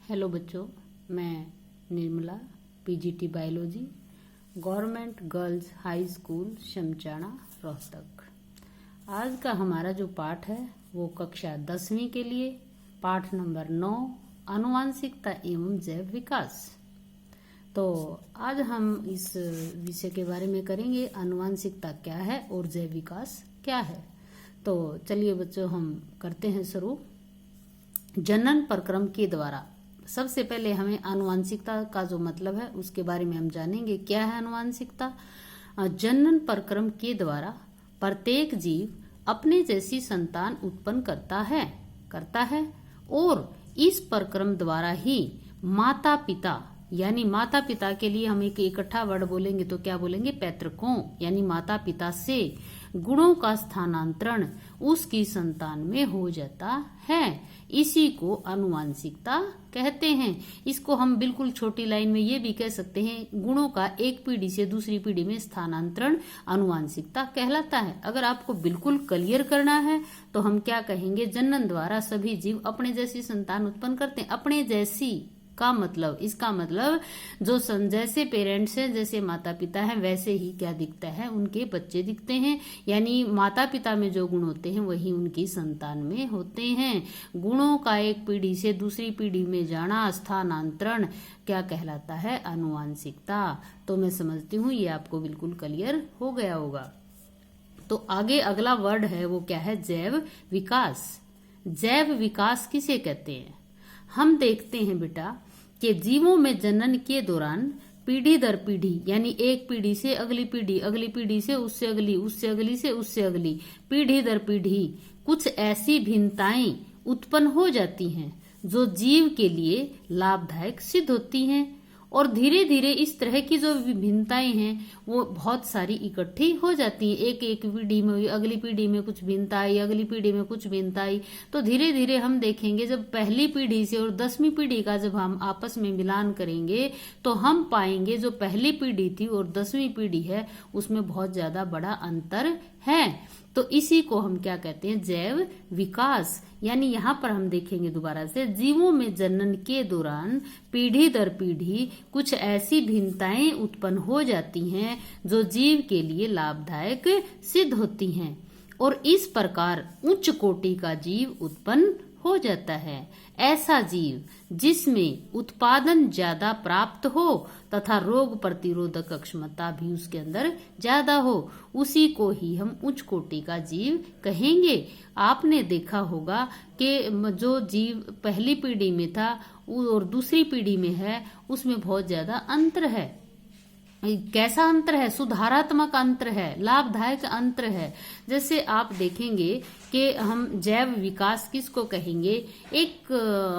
Hello बच्चों, मैं Nirmala, PGT biology, government girls high school Shamchana, Rohtak. आज का हमारा जो पाठ है वो कक्षा 10वीं के लिए पाठ नंबर 9 आनुवांशिकता एवं जैव विकास। तो आज हम इस विषय के बारे में करेंगे, आनुवांशिकता क्या है और जैव विकास क्या है। तो चलिए बच्चों, हम करते हैं शुरू। जनन प्रक्रम के द्वारा सबसे पहले हमें आनुवांशिकता का जो मतलब है उसके बारे में हम जानेंगे। क्या है आनुवांशिकता? जनन प्रक्रम के द्वारा प्रत्येक जीव अपने जैसी संतान उत्पन्न करता है और इस प्रक्रम द्वारा ही माता पिता, यानी माता पिता के लिए हम एक इकट्ठा वर्ड बोलेंगे तो क्या बोलेंगे? पैतृकों, यानी माता पिता से गुणों का स्थानांतरण उसकी संतान में हो जाता है। इसी को आनुवांशिकता कहते हैं। इसको हम बिल्कुल छोटी लाइन में ये भी कह सकते हैं, गुणों का एक पीढ़ी से दूसरी पीढ़ी में स्थानांतरण आनुवांशिकता कहलाता है। अगर आपको बिल्कुल क्लियर करना है तो हम क्या कहेंगे? जनन द्वारा सभी जीव अपने जैसी संतान उत्पन्न करते हैं। अपने जैसी का मतलब, इसका मतलब जो जैसे पेरेंट्स हैं, जैसे माता पिता हैं, वैसे ही क्या दिखता है? उनके बच्चे दिखते हैं। यानी माता पिता में जो गुण होते हैं वही उनकी संतान में होते हैं। गुणों का एक पीढ़ी से दूसरी पीढ़ी में जाना, स्थानांतरण क्या कहलाता है? आनुवांशिकता। तो मैं समझती हूँ ये आपको बिल्कुल क्लियर हो गया होगा। तो आगे अगला वर्ड है वो क्या है? जैव विकास। जैव विकास किसे कहते हैं? हम देखते हैं बेटा कि जीवों में जनन के दौरान पीढ़ी दर पीढ़ी, यानी एक पीढ़ी से अगली पीढ़ी, अगली पीढ़ी से उससे अगली, उससे अगली से उससे अगली, पीढ़ी दर पीढ़ी कुछ ऐसी भिन्नताएं उत्पन्न हो जाती हैं जो जीव के लिए लाभदायक सिद्ध होती हैं। और धीरे धीरे इस तरह की जो भिन्नताएं हैं वो बहुत सारी इकट्ठी हो जाती हैं। एक एक पीढ़ी में, अगली पीढ़ी में कुछ भिन्नता आई, अगली पीढ़ी में कुछ भिन्नता आई। तो धीरे धीरे हम देखेंगे जब पहली पीढ़ी से और 10वीं पीढ़ी का जब हम आपस में मिलान करेंगे तो हम पाएंगे जो पहली पीढ़ी थी और 10वीं पीढ़ी है उसमें बहुत ज्यादा बड़ा अंतर है। तो इसी को हम क्या कहते हैं? जैव विकास। यानी यहाँ पर हम देखेंगे दोबारा से, जीवों में जनन के दौरान पीढ़ी दर पीढ़ी कुछ ऐसी भिन्नताएं उत्पन्न हो जाती हैं जो जीव के लिए लाभदायक सिद्ध होती हैं और इस प्रकार उच्च कोटि का जीव उत्पन्न हो जाता है। ऐसा जीव जिसमें उत्पादन ज्यादा प्राप्त हो तथा रोग प्रतिरोधक क्षमता भी उसके अंदर ज्यादा हो, उसी को ही हम उच्च कोटि का जीव कहेंगे। आपने देखा होगा कि जो जीव पहली पीढ़ी में था और दूसरी पीढ़ी में है उसमें बहुत ज्यादा अंतर है। कैसा अंतर है? सुधारात्मक अंतर है, लाभदायक अंतर है। जैसे आप देखेंगे कि हम जैव विकास किसको कहेंगे? एक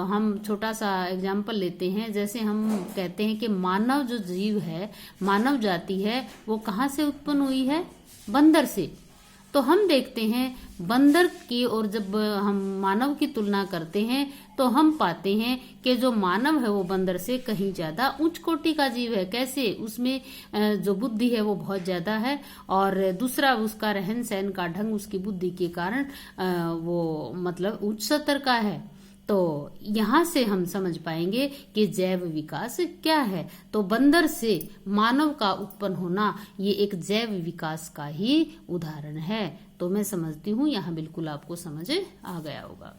हम छोटा सा एग्जाम्पल लेते हैं। जैसे हम कहते हैं कि मानव जो जीव है, मानव जाति है, वो कहाँ से उत्पन्न हुई है? बंदर से। तो हम देखते हैं बंदर की और जब हम मानव की तुलना करते हैं तो हम पाते हैं कि जो मानव है वो बंदर से कहीं ज्यादा उच्च कोटि का जीव है। कैसे? उसमें जो बुद्धि है वो बहुत ज्यादा है और दूसरा उसका रहन सहन का ढंग उसकी बुद्धि के कारण वो मतलब उच्च स्तर का है। तो यहाँ से हम समझ पाएंगे कि जैव विकास क्या है। तो बंदर से मानव का उत्पन्न होना ये एक जैव विकास का ही उदाहरण है। तो मैं समझती हूँ यहाँ बिल्कुल आपको समझ आ गया होगा।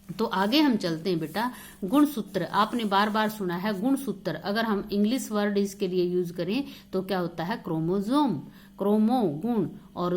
तो आगे हम चलते हैं बेटा। गुणसूत्र आपने बार बार सुना है। गुणसूत्र अगर हम इंग्लिश वर्ड इसके लिए यूज करें तो क्या होता है? क्रोमोजोम। क्रोमो गुण और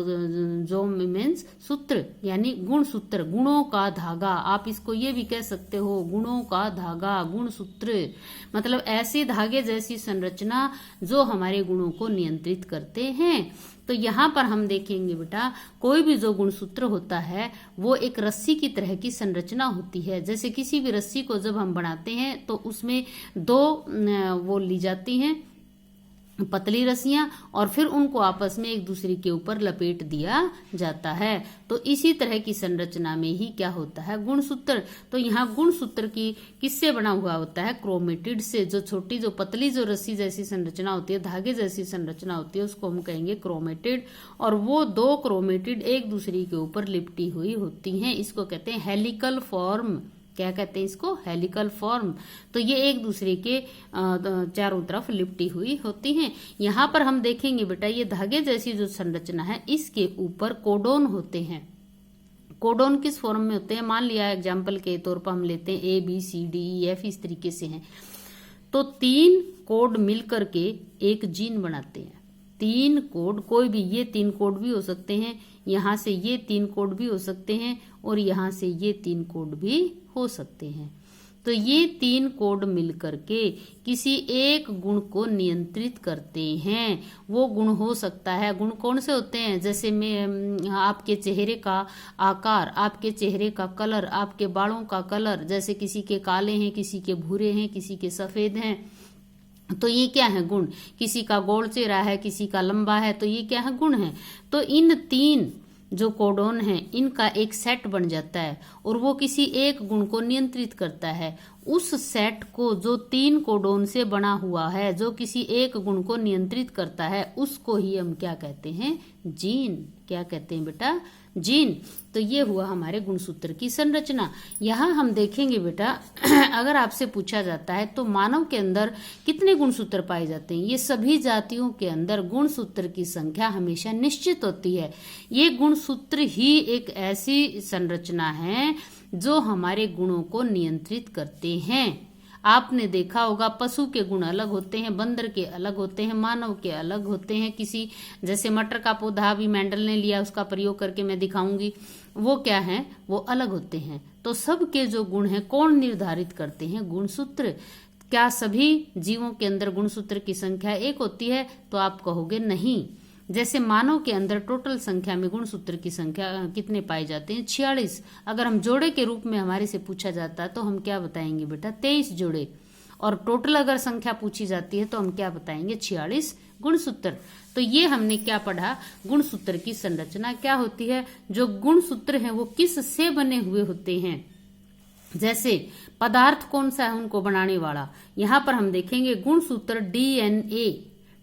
जोम मीन्स सूत्र, यानी गुण सूत्र, गुणों का धागा। आप इसको ये भी कह सकते हो, गुणों का धागा, गुण सूत्र मतलब ऐसे धागे जैसी संरचना जो हमारे गुणों को नियंत्रित करते हैं। तो यहाँ पर हम देखेंगे बेटा, कोई भी जो गुणसूत्र होता है वो एक रस्सी की तरह की संरचना होती है। जैसे किसी भी रस्सी को जब हम बनाते हैं तो उसमें दो वो ली जाती हैं पतली रस्सियां और फिर उनको आपस में एक दूसरे के ऊपर लपेट दिया जाता है। तो इसी तरह की संरचना में ही क्या होता है? गुणसूत्र। तो यहाँ गुणसूत्र की किससे बना हुआ होता है? क्रोमेटिड से। जो छोटी जो पतली जो रस्सी जैसी संरचना होती है, धागे जैसी संरचना होती है, उसको हम कहेंगे क्रोमेटिड। और वो दो क्रोमेटिड एक दूसरे के ऊपर लिपटी हुई होती हैं, इसको कहते हैं हेलिकल फॉर्म। क्या कहते हैं इसको, हेलिकल फॉर्म। तो ये एक दूसरे के चारों तरफ लिपटी हुई होती हैं। यहाँ पर हम देखेंगे बेटा ये धागे जैसी जो संरचना है इसके ऊपर कोडोन होते हैं। कोडोन किस फॉर्म में होते हैं, मान लिया एग्जाम्पल के तौर पर हम लेते हैं ABCDEF, इस तरीके से हैं। तो 3 कोड मिलकर के एक जीन बनाते हैं। 3 कोड, कोई भी, ये 3 कोड भी हो सकते हैं, यहाँ से ये 3 कोड भी हो सकते हैं, और यहाँ से ये 3 कोड भी हो सकते हैं। तो ये 3 कोड मिलकर के किसी एक गुण को नियंत्रित करते हैं। वो गुण हो सकता है, गुण कौन से होते हैं, जैसे में आपके चेहरे का आकार, आपके चेहरे का कलर, आपके बालों का कलर, जैसे किसी के काले हैं, किसी के भूरे हैं, किसी के सफेद हैं। तो ये क्या है, गुण। किसी का गोल चेहरा है, किसी का लंबा है, तो ये क्या है, गुण है। तो इन 3 जो कोडोन है इनका एक सेट बन जाता है और वो किसी एक गुण को नियंत्रित करता है। उस सेट को जो 3 कोडोन से बना हुआ है, जो किसी एक गुण को नियंत्रित करता है, उसको ही हम क्या कहते हैं, जीन। क्या कहते हैं बेटा, जीन। तो ये हुआ हमारे गुणसूत्र की संरचना। यहाँ हम देखेंगे बेटा अगर आपसे पूछा जाता है तो मानव के अंदर कितने गुणसूत्र पाए जाते हैं। ये सभी जातियों के अंदर गुणसूत्र की संख्या हमेशा निश्चित होती है। ये गुणसूत्र ही एक ऐसी संरचना है जो हमारे गुणों को नियंत्रित करते हैं। आपने देखा होगा पशु के गुण अलग होते हैं, बंदर के अलग होते हैं, मानव के अलग होते हैं। किसी जैसे मटर का पौधा अभी मेंडल ने लिया, उसका प्रयोग करके मैं दिखाऊंगी, वो क्या है, वो अलग होते हैं। तो सबके जो गुण हैं कौन निर्धारित करते हैं, गुणसूत्र। क्या सभी जीवों के अंदर गुणसूत्र की संख्या एक होती है, तो आप कहोगे नहीं। जैसे मानव के अंदर टोटल संख्या में गुणसूत्र की संख्या कितने पाए जाते हैं, 46। अगर हम जोड़े के रूप में हमारे से पूछा जाता है तो हम क्या बताएंगे बेटा, 23 जोड़े। और टोटल अगर संख्या पूछी जाती है तो हम क्या बताएंगे, 46 गुणसूत्र। तो ये हमने क्या पढ़ा, गुणसूत्र की संरचना क्या होती है। जो गुणसूत्र हैं वो किस से बने हुए होते हैं, जैसे पदार्थ कौन सा है उनको बनाने वाला। यहाँ पर हम देखेंगे गुणसूत्र DNA,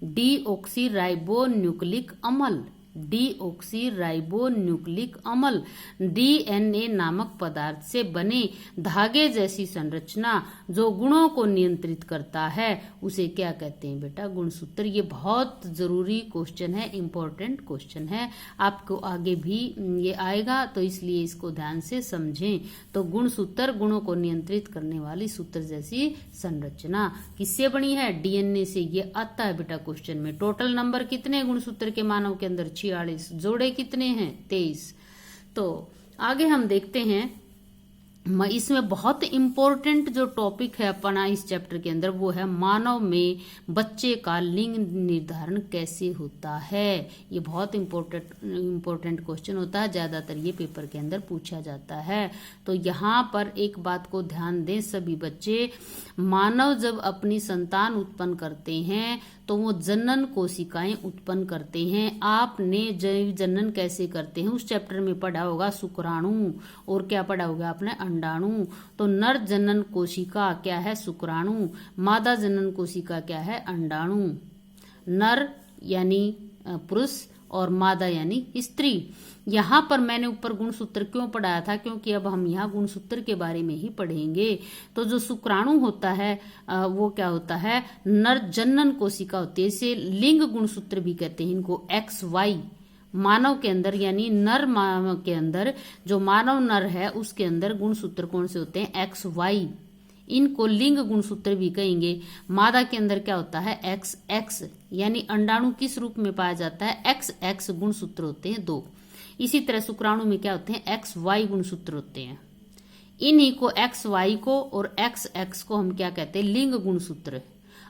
डीऑक्सीराइबोन्यूक्लिक अम्ल, डीऑक्सीराइबोन्यूक्लिक अम्ल, DNA नामक पदार्थ से बने धागे जैसी संरचना जो गुणों को नियंत्रित करता है, उसे क्या कहते हैं बेटा, गुणसूत्र। ये बहुत जरूरी क्वेश्चन है, इंपॉर्टेंट क्वेश्चन है, आपको आगे भी ये आएगा, तो इसलिए इसको ध्यान से समझें। तो गुणसूत्र, गुणों को नियंत्रित करने वाली सूत्र जैसी संरचना किससे बनी है, DNA से। ये आता है बेटा क्वेश्चन में। टोटल नंबर कितने गुणसूत्र के मानव के अंदर, 46। जोड़े कितने हैं, 23। तो आगे हम देखते हैं, इसमें बहुत इंपॉर्टेंट जो टॉपिक है अपना इस चैप्टर के अंदर वो है मानव में बच्चे का लिंग निर्धारण कैसे होता है। ये बहुत इंपॉर्टेंट क्वेश्चन होता है, ज्यादातर ये पेपर के अंदर पूछा जाता है। तो यहाँ पर एक बात को ध्यान दें सभी बच्चे, मानव जब अपनी संतान उत्पन्न करते हैं तो वो जनन कोशिकाएं उत्पन्न करते हैं। आपने जैव जनन कैसे करते हैं उस चैप्टर में पढ़ा होगा, शुक्राणु, और क्या पढ़ा होगा आपने, अंडाणु। तो नर जनन कोशिका क्या है, शुक्राणु। मादा जनन कोशिका क्या है, अंडाणु। नर यानी पुरुष और मादा यानी स्त्री। यहाँ पर मैंने ऊपर गुणसूत्र क्यों पढ़ाया था, क्योंकि अब हम यहाँ गुणसूत्र के बारे में ही पढ़ेंगे। तो जो शुक्राणु होता है वो क्या होता है, नर जनन कोशिका होती है। इसे लिंग गुणसूत्र भी कहते हैं इनको, XY। मानव के अंदर यानी नर मानव के अंदर, जो मानव नर है उसके अंदर गुणसूत्र कौन से होते हैं, XY। इनको लिंग गुणसूत्र भी कहेंगे। मादा के अंदर क्या होता है, XX, यानी अंडाणु किस रूप में पाया जाता है, XX गुणसूत्र होते हैं 2। इसी तरह शुक्राणु में क्या होते हैं, XY गुणसूत्र होते हैं। इन्हीं को XY को और XX को हम क्या कहते हैं, लिंग गुणसूत्र।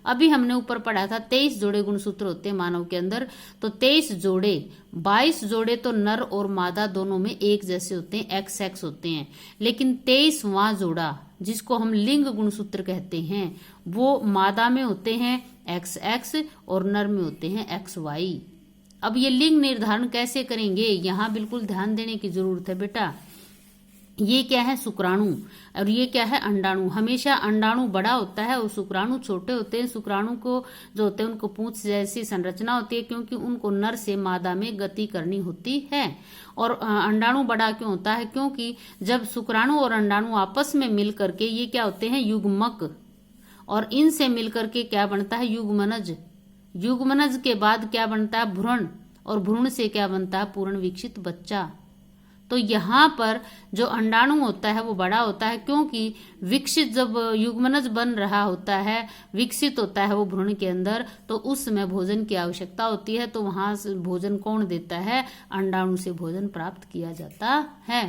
अभी हमने ऊपर पढ़ा था 23 जोड़े गुणसूत्र होते हैं मानव के अंदर। तो 23 जोड़े, 22 जोड़े तो नर और मादा दोनों में एक जैसे होते हैं, XX होते हैं। लेकिन 23वां जोड़ा जिसको हम लिंग गुणसूत्र कहते हैं वो मादा में होते हैं XX और नर में होते हैं XY। अब ये लिंग निर्धारण कैसे करेंगे, यहाँ बिल्कुल ध्यान देने की जरूरत है बेटा। ये क्या है, शुक्राणु, और ये क्या है, अंडाणु। हमेशा अंडाणु बड़ा होता है और शुक्राणु छोटे होते हैं। शुक्राणु को जो होते हैं उनको पूंछ जैसी संरचना होती है, क्योंकि उनको नर से मादा में गति करनी होती है। और अंडाणु बड़ा क्यों होता है, क्योंकि जब शुक्राणु और अंडाणु आपस में मिल करके ये क्या होते हैं, युग्मक, और इनसे मिलकर के क्या बनता है, युग्मनज। युग्मनज के बाद क्या बनता है, भ्रूण, और भ्रूण से क्या बनता है, पूर्ण विकसित बच्चा। तो यहाँ पर जो अंडाणु होता है वो बड़ा होता है, क्योंकि विकसित जब युग्मनज बन रहा होता है, विकसित होता है वो भ्रूण के अंदर, तो उस समय भोजन की आवश्यकता होती है। तो वहां से भोजन कौन देता है, अंडाणु से भोजन प्राप्त किया जाता है।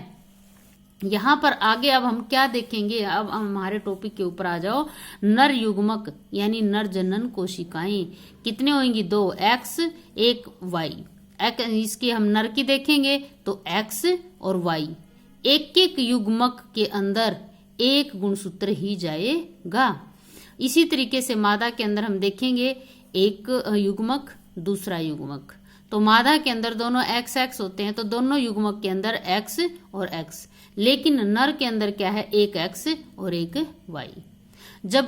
यहाँ पर आगे अब हम क्या देखेंगे, अब हमारे टॉपिक के ऊपर आ जाओ। नर युग्मक यानी नर जनन कोशिकाएं कितने होंगी, 2 एक्स 1 वाई। इसके हम नर की देखेंगे तो एक्स और वाई, एक एक युग्मक के अंदर एक गुणसूत्र ही जाएगा। इसी तरीके से मादा के अंदर हम देखेंगे एक युग्मक दूसरा युग्मक। तो मादा के अंदर दोनों एक्स एक्स होते हैं, तो दोनों युग्मक के अंदर एक्स और एक्स। लेकिन नर के अंदर क्या है, एक एक्स और एक वाई। जब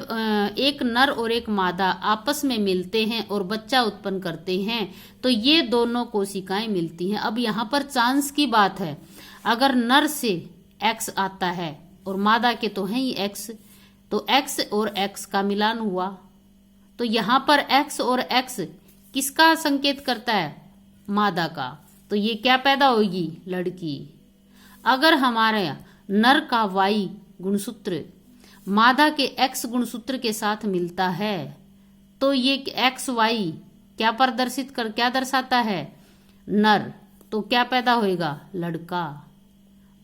एक नर और एक मादा आपस में मिलते हैं और बच्चा उत्पन्न करते हैं तो ये दोनों कोशिकाएं मिलती हैं। अब यहाँ पर चांस की बात है, अगर नर से एक्स आता है और मादा के तो है ही एक्स, तो एक्स और एक्स का मिलान हुआ। तो यहाँ पर एक्स और एक्स किसका संकेत करता है, मादा का। तो ये क्या पैदा होगी, लड़की। अगर हमारे नर का वाई गुणसूत्र मादा के एक्स गुणसूत्र के साथ मिलता है तो ये एक्स वाई क्या प्रदर्शित कर, क्या दर्शाता है, नर। तो क्या पैदा होएगा, लड़का।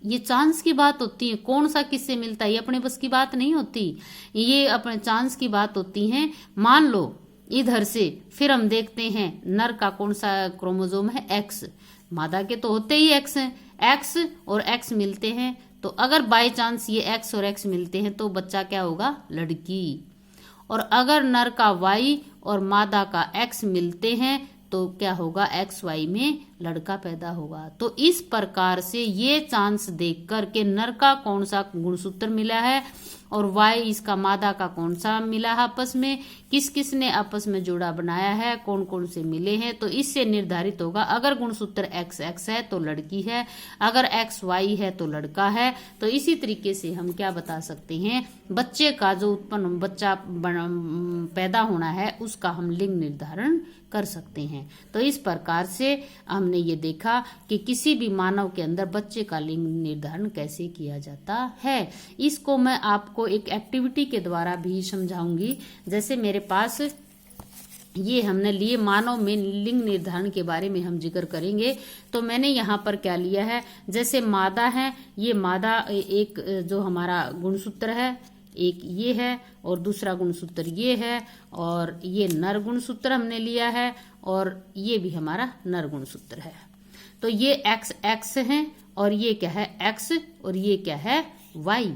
ये चांस की बात होती है, कौन सा किससे मिलता है ये अपने बस की बात नहीं होती, ये अपने चांस की बात होती है। मान लो इधर से फिर हम देखते हैं नर का कौन सा क्रोमोसोम है, एक्स। मादा के तो होते ही एक्स हैं, एक्स और एक्स मिलते हैं। तो अगर बाय चांस ये एक्स और एक्स मिलते हैं तो बच्चा क्या होगा, लड़की। और अगर नर का वाई और मादा का एक्स मिलते हैं तो क्या होगा, एक्स वाई में लड़का पैदा होगा। तो इस प्रकार से ये चांस देख कर के नर का कौन सा गुणसूत्र मिला है और वाई इसका मादा का कौन सा मिला है, आपस में किस किस ने आपस में जोड़ा बनाया है, कौन कौन से मिले हैं, तो इससे निर्धारित होगा। अगर गुणसूत्र एक्स एक्स है तो लड़की है, अगर एक्स वाई है तो लड़का है। तो इसी तरीके से हम क्या बता सकते हैं, बच्चे का जो उत्पन्न बच्चा पैदा होना है उसका हम लिंग निर्धारण कर सकते हैं। तो इस प्रकार से हमने ये देखा कि किसी भी मानव के अंदर बच्चे का लिंग निर्धारण कैसे किया जाता है। इसको मैं आपको एक एक्टिविटी के द्वारा भी समझाऊंगी। जैसे मेरे पास ये हमने लिए मानव में लिंग निर्धारण के बारे में हम जिक्र करेंगे। तो मैंने यहाँ पर क्या लिया है, जैसे मादा है, ये मादा एक जो हमारा गुणसूत्र है एक ये है और दूसरा गुणसूत्र ये है, और ये नर गुणसूत्र हमने लिया है और ये भी हमारा नर गुणसूत्र है। तो ये एक्स एक्स है और ये क्या है, एक्स, और ये क्या है, वाई।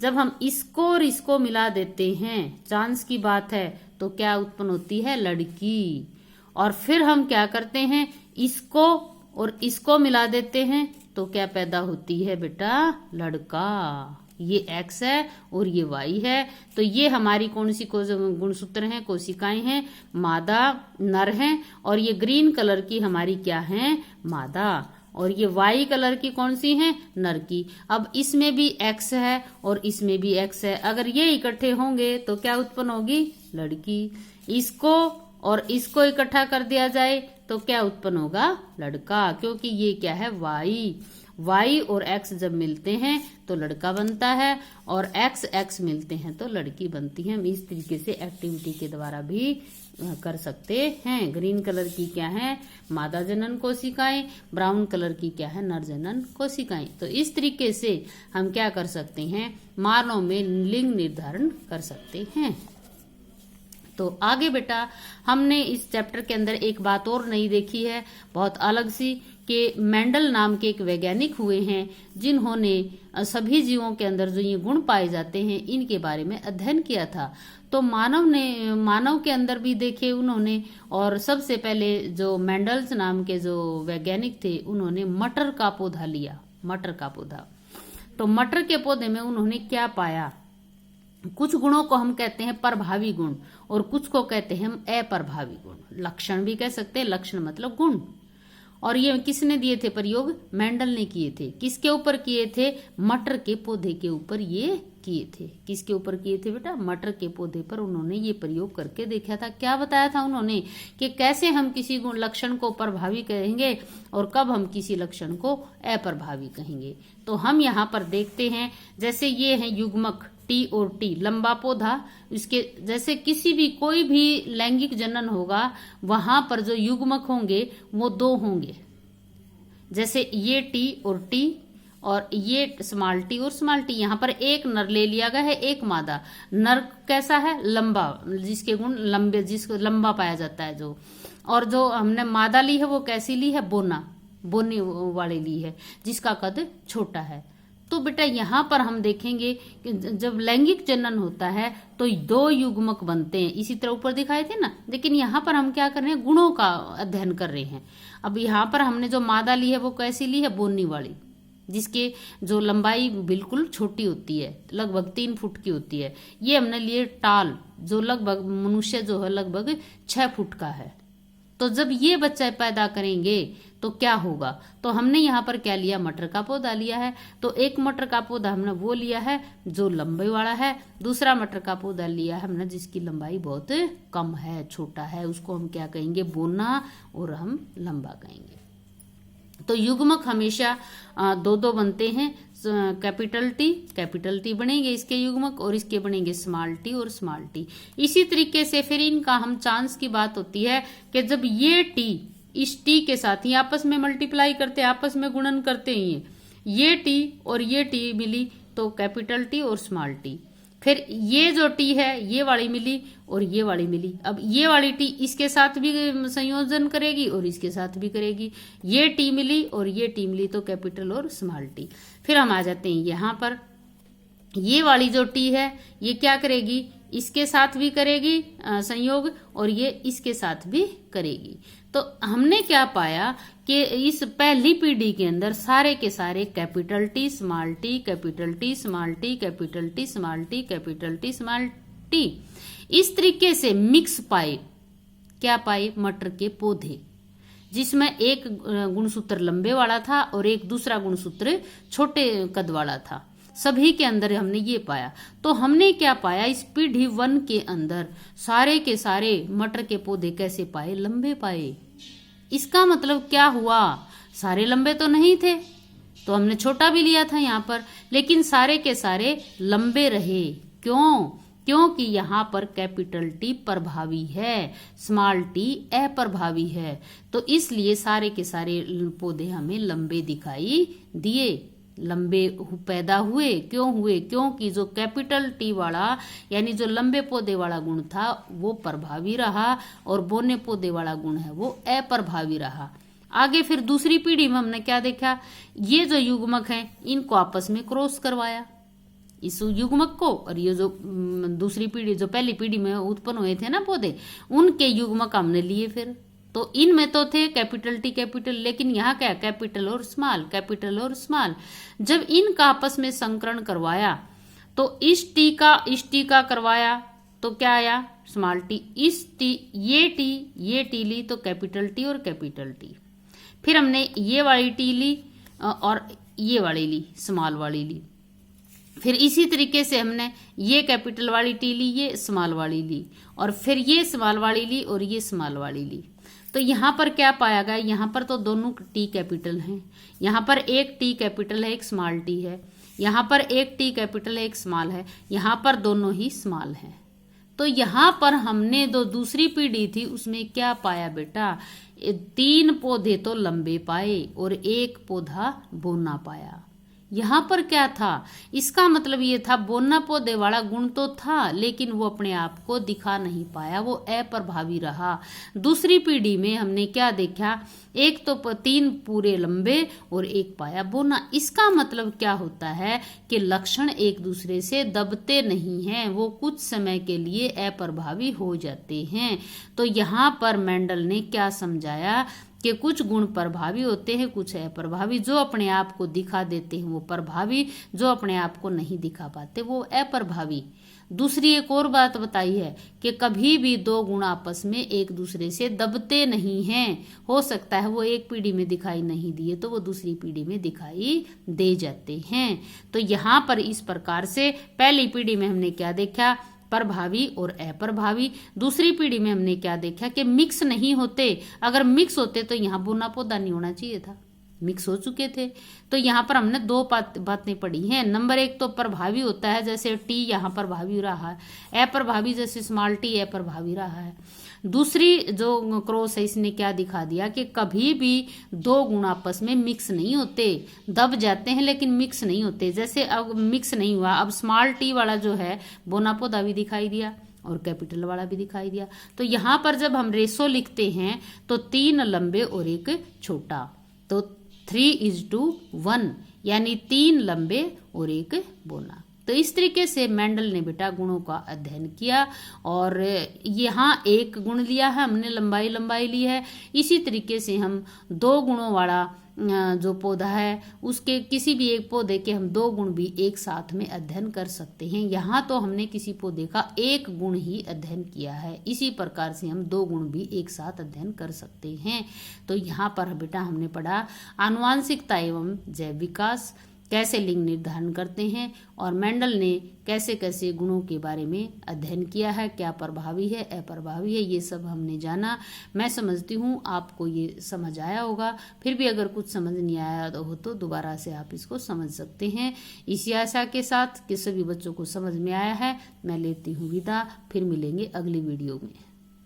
जब हम इसको और इसको मिला देते हैं, चांस की बात है, तो क्या उत्पन्न होती है, लड़की। और फिर हम क्या करते हैं, इसको और इसको मिला देते हैं तो क्या पैदा होती है बेटा, लड़का। ये एक्स है और ये वाई है। तो ये हमारी कौन सी गुणसूत्र हैं, कोशिकाएं हैं, मादा नर हैं, और ये ग्रीन कलर की हमारी क्या है, मादा, और ये वाई कलर की कौन सी है, नर की। अब इसमें भी एक्स है और इसमें भी एक्स है, अगर ये इकट्ठे होंगे तो क्या उत्पन्न होगी, लड़की। इसको और इसको इकट्ठा कर दिया जाए तो क्या उत्पन्न होगा, लड़का, क्योंकि ये क्या है, वाई। वाई और एक्स जब मिलते हैं तो लड़का बनता है, और एक्स एक्स मिलते हैं तो लड़की बनती है। हम इस तरीके से एक्टिविटी के द्वारा भी कर सकते हैं। ग्रीन कलर की क्या है, मादा जनन कोशिकाएं, ब्राउन कलर की क्या है, नर जनन कोशिकाएं। तो इस तरीके से हम क्या कर सकते हैं, मानव में लिंग निर्धारण कर सकते हैं। तो आगे बेटा हमने इस चैप्टर के अंदर एक बात और नहीं देखी है, बहुत अलग सी, कि मेंडल नाम के एक वैज्ञानिक हुए हैं जिन्होंने सभी जीवों के अंदर जो ये गुण पाए जाते हैं इनके बारे में अध्ययन किया था। तो मानव के अंदर भी देखे उन्होंने, और सबसे पहले जो मेंडल्स नाम के जो वैज्ञानिक थे उन्होंने मटर का पौधा लिया, मटर का पौधा। तो मटर के पौधे में उन्होंने क्या पाया, कुछ गुणों को हम कहते हैं प्रभावी गुण और कुछ को कहते हैं हम अप्रभावी गुण, लक्षण भी कह सकते हैं, लक्षण मतलब गुण। और ये किसने दिए थे प्रयोग, मेंडल ने किए थे। किसके ऊपर किए थे, मटर के पौधे के ऊपर ये किए थे। किसके ऊपर किए थे बेटा, मटर के पौधे पर उन्होंने ये प्रयोग करके देखा था। क्या बताया था उन्होंने कि कैसे हम किसी गुण लक्षण को प्रभावी कहेंगे और कब हम किसी लक्षण को अप्रभावी कहेंगे। तो हम यहाँ पर देखते हैं, जैसे ये है युग्मक टी और टी, लंबा पौधा, इसके जैसे किसी भी कोई भी लैंगिक जनन होगा वहां पर जो युग्मक होंगे वो 2 होंगे। जैसे ये टी और टी और ये स्मॉल टी और स्मॉल टी, यहाँ पर एक नर ले लिया गया है, एक मादा। नर कैसा है, लंबा, जिसके गुण लंबे, जिसको लंबा पाया जाता है जो। और जो हमने मादा ली है वो कैसी ली है, बोना, बोने वाली ली है, जिसका कद छोटा है। तो बेटा यहाँ पर हम देखेंगे कि जब लैंगिक जनन होता है तो 2 युग्मक बनते हैं, इसी तरह ऊपर दिखाए थे ना। लेकिन यहाँ पर हम क्या कर रहे हैं, गुणों का अध्ययन कर रहे हैं। अब यहाँ पर हमने जो मादा ली है वो कैसी ली है, बोनी वाली, जिसके जो लंबाई बिल्कुल छोटी होती है, लगभग 3 फुट की होती है। ये हमने लिए टाल, जो लगभग मनुष्य जो है लगभग 6 फुट का है। तो जब ये बच्चा पैदा करेंगे तो क्या होगा, तो हमने यहाँ पर क्या लिया, मटर का पौधा लिया है। तो एक मटर का पौधा हमने वो लिया है जो लंबे वाला है, दूसरा मटर का पौधा लिया है हमने जिसकी लंबाई बहुत कम है, छोटा है, उसको हम क्या कहेंगे, बोना, और हम लंबा कहेंगे। तो युग्मक हमेशा 2-2 बनते हैं। कैपिटल टी बनेंगे इसके युग्मक और इसके बनेंगे स्मॉल टी और स्मॉल टी। इसी तरीके से फिर इनका हम चांस की बात होती है कि जब ये टी इस टी के साथ ही आपस में मल्टीप्लाई करते हैं, आपस में गुणन करते हैं, ये टी और ये टी मिली तो कैपिटल टी और स्मॉल टी। फिर ये जो टी है ये वाली मिली और ये वाली मिली। अब ये वाली टी इसके साथ भी संयोजन करेगी और इसके साथ भी करेगी। ये टी मिली और ये टी मिली तो कैपिटल और स्मॉल टी। फिर हम आ जाते हैं यहाँ पर, ये वाली जो टी है ये क्या करेगी, इसके साथ भी करेगी संयोग और ये इसके साथ भी करेगी। तो हमने क्या पाया कि इस पहली पीढ़ी के अंदर सारे के सारे capital T small T, capital T small T, capital T small T, capital T small T, इस तरीके से मिक्स पाए। क्या पाए, मटर के पौधे, जिसमें एक गुणसूत्र लंबे वाला था और एक दूसरा गुणसूत्र छोटे कद वाला था। सभी के अंदर हमने ये पाया। तो हमने क्या पाया, इस पीढ़ी 1 के अंदर सारे के सारे मटर के पौधे कैसे पाए, लंबे पाए। इसका मतलब क्या हुआ, सारे लंबे तो नहीं थे, तो हमने छोटा भी लिया था यहाँ पर, लेकिन सारे के सारे लंबे रहे। क्यों, क्योंकि यहाँ पर कैपिटल टी प्रभावी है, स्मॉल टी अप्रभावी है। तो इसलिए सारे के सारे पौधे हमें लंबे दिखाई दिए, लंबे पैदा हुए। क्यों हुए, क्योंकि जो कैपिटल टी वाला यानी जो लंबे पौधे वाला गुण था वो प्रभावी रहा और बोने पौधे वाला गुण है वो अप्रभावी रहा। आगे फिर दूसरी पीढ़ी में हमने क्या देखा, ये जो युग्मक हैं इनको आपस में क्रॉस करवाया, इस युग्मक को और ये जो दूसरी पीढ़ी, जो पहली पीढ़ी में उत्पन्न हुए थे ना पौधे, उनके युग्मक हमने लिए। फिर तो इनमें तो थे कैपिटल टी कैपिटल, लेकिन यहाँ क्या, कैपिटल और स्मॉल, कैपिटल और स्मॉल। जब इनका आपस में संकरण करवाया तो इस टी का करवाया तो क्या आया, स्मॉल टी। इस टी ये टी ली तो कैपिटल टी और कैपिटल टी। फिर हमने ये वाली टी ली और ये वाली ली, स्मॉल वाली ली। फिर इसी तरीके से हमने ये कैपिटल वाली टी ली, ये स्मॉल वाली ली, और फिर ये स्मॉल वाली ली और ये स्मॉल वाली ली। तो यहाँ पर क्या पाया गया, यहाँ पर तो दोनों टी कैपिटल हैं, यहाँ पर एक टी कैपिटल है एक स्मॉल टी है, यहाँ पर एक टी कैपिटल है एक स्मॉल है, यहाँ पर दोनों ही स्मॉल हैं। तो यहाँ पर हमने जो दूसरी पीढ़ी थी उसमें क्या पाया बेटा, 3 पौधे तो लंबे पाए और 1 पौधा बोना पाया। यहाँ पर क्या था, इसका मतलब ये था बोना पौधे वाला गुण तो था लेकिन वो अपने आप को दिखा नहीं पाया, वो अप्रभावी रहा। दूसरी पीढ़ी में हमने क्या देखा, एक तो 3 पूरे लंबे और 1 पाया बोना। इसका मतलब क्या होता है कि लक्षण एक दूसरे से दबते नहीं हैं, वो कुछ समय के लिए अप्रभावी हो जाते हैं। तो यहाँ पर मेंडल ने क्या समझाया कि कुछ गुण प्रभावी होते हैं, कुछ अप्रभावी। जो अपने आप को दिखा देते हैं वो प्रभावी, जो अपने आप को नहीं दिखा पाते वो अप्रभावी। दूसरी एक और बात बताई है कि कभी भी दो गुण आपस में एक दूसरे से दबते नहीं हैं। हो सकता है वो एक पीढ़ी में दिखाई नहीं दिए तो वो दूसरी पीढ़ी में दिखाई दे जाते हैं। तो यहाँ पर इस प्रकार से पहली पीढ़ी में हमने क्या देखा, प्रभावी और अप्रभावी। दूसरी पीढ़ी में हमने क्या देखा कि मिक्स नहीं होते। अगर मिक्स होते तो यहाँ बोना पौधा नहीं होना चाहिए था, मिक्स हो चुके थे। तो यहाँ पर हमने दो बातें पढ़ी हैं। नंबर एक तो प्रभावी होता है, जैसे टी यहाँ प्रभावी रहा है। अप्रभावी जैसे स्मॉल टी अप्रभावी रहा है। दूसरी जो क्रॉस है इसने क्या दिखा दिया कि कभी भी दो गुण आपस में मिक्स नहीं होते, दब जाते हैं लेकिन मिक्स नहीं होते। जैसे अब मिक्स नहीं हुआ, अब स्मॉल टी वाला जो है बोना पौधा भी दिखाई दिया और कैपिटल वाला भी दिखाई दिया। तो यहाँ पर जब हम रेशो लिखते हैं तो 3 लंबे और एक छोटा, तो 3:1 यानी 3 लंबे और एक बोना। तो इस तरीके से मेंडल ने बेटा गुणों का अध्ययन किया और यहाँ एक गुण लिया है हमने, लंबाई ली है। इसी तरीके से हम दो गुणों वाला जो पौधा है उसके किसी भी एक पौधे के हम दो गुण भी एक साथ में अध्ययन कर सकते हैं। यहाँ तो हमने किसी पौधे का एक गुण ही अध्ययन किया है, इसी प्रकार से हम दो गुण भी एक साथ अध्ययन कर सकते हैं। तो यहाँ पर बेटा हमने पढ़ा आनुवांशिकता एवं जैव विकास, कैसे लिंग निर्धारण करते हैं, और मेंडल ने कैसे कैसे गुणों के बारे में अध्ययन किया है, क्या प्रभावी है अप्रभावी है, ये सब हमने जाना। मैं समझती हूँ आपको ये समझ आया होगा। फिर भी अगर कुछ समझ नहीं आया हो तो दोबारा से आप इसको समझ सकते हैं। इसी आशा के साथ कि सभी बच्चों को समझ में आया है, मैं लेती हूँ विदा। फिर मिलेंगे अगली वीडियो में।